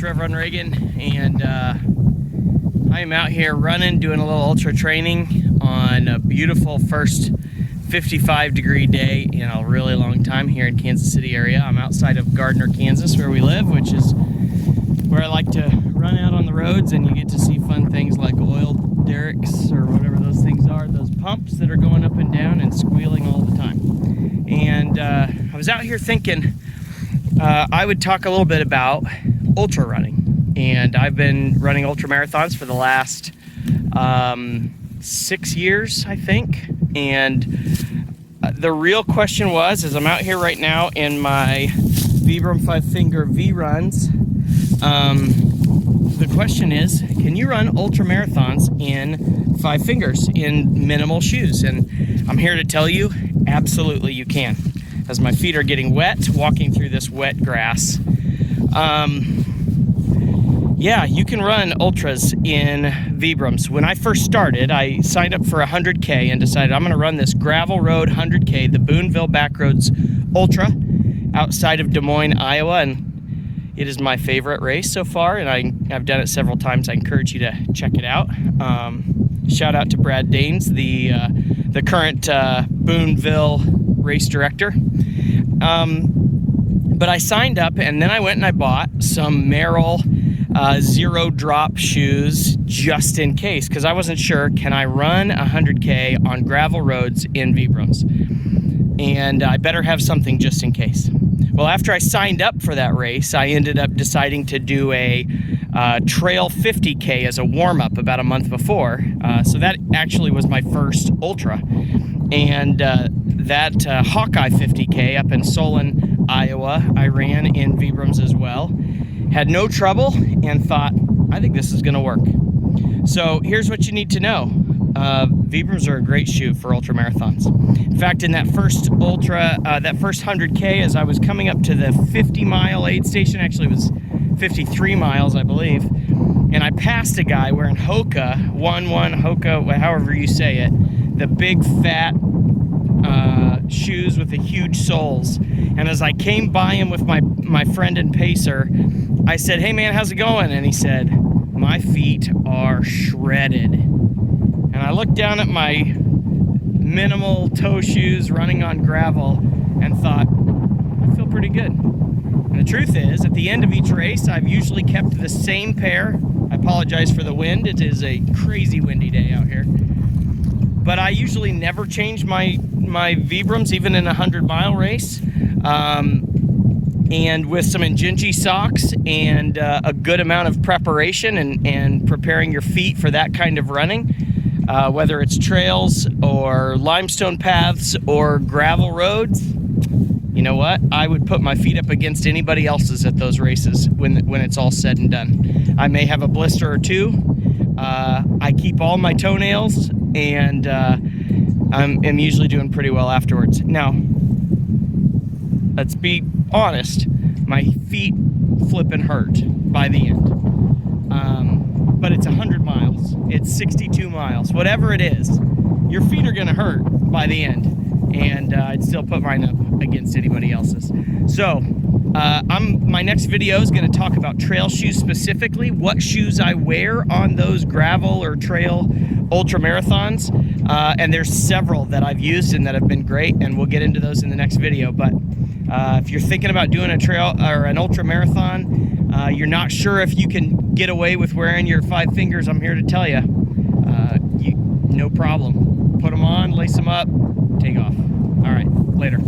Reverend Reagan, and I am out here running, doing a little ultra training on a beautiful first 55-degree day in a really long time here in Kansas City area. I'm outside of Gardner, Kansas, where we live, which is where I like to run out on the roads, and you get to see fun things like oil derricks or whatever those things are, those pumps that are going up and down and squealing all the time. And I was out here thinking I would talk a little bit about ultra running, and I've been running ultra marathons for the last 6 years, I think. And the real question was, as I'm out here right now in my Vibram FiveFinger V runs, the question is, can you run ultra marathons in 5 fingers in minimal shoes? And I'm here to tell you, absolutely you can. As my feet are getting wet, walking through this wet grass. Yeah, you can run ultras in Vibrams. When I first started, I signed up for 100K and decided I'm gonna run this gravel road 100K, the Booneville Backroads Ultra, outside of Des Moines, Iowa, and it is my favorite race so far, and I've done it several times. I encourage you to check it out. Shout out to Brad Danes, the current Booneville race director. But I signed up, and then I went and I bought some Merrell zero drop shoes just in case, because I wasn't sure, can I run 100K on gravel roads in Vibrams? And I better have something just in case. Well, after I signed up for that race, I ended up deciding to do a trail 50K as a warm-up about a month before. So that actually was my first ultra. And that Hawkeye 50K up in Solon, Iowa, I ran in Vibrams as well. Had no trouble and thought, I think this is gonna work. So here's what you need to know. Vibrams are a great shoe for ultra marathons. In fact, in that first ultra, that first 100K, as I was coming up to the 50-mile aid station, actually it was 53 miles, I believe, and I passed a guy wearing Hoka, Hoka, however you say it, the big fat shoes with the huge soles. And as I came by him with my friend and pacer, I said, "Hey man, how's it going?" And he said, "My feet are shredded." And I looked down at my minimal toe shoes running on gravel and thought, I feel pretty good. And the truth is, at the end of each race, I've usually kept the same pair. I apologize for the wind. It is a crazy windy day out here. But I usually never change my Vibrams, even in a 100-mile race. And with some Injinji socks and a good amount of preparation and preparing your feet for that kind of running, whether it's trails or limestone paths or gravel roads, you know what? I would put my feet up against anybody else's at those races when it's all said and done. I may have a blister or two. I keep all my toenails, and I'm usually doing pretty well afterwards. Now, let's be honest, my feet flippin' hurt by the end. But it's 100 miles, it's 62 miles, whatever it is, your feet are gonna hurt by the end. And I'd still put mine up against anybody else's. So, my next video is gonna talk about trail shoes specifically, what shoes I wear on those gravel or trail ultra marathons. And there's several that I've used and that have been great, and we'll get into those in the next video. But if you're thinking about doing a trail or an ultra marathon, you're not sure if you can get away with wearing your 5 fingers, I'm here to tell you, no problem. Put them on, lace them up, take off. All right, later.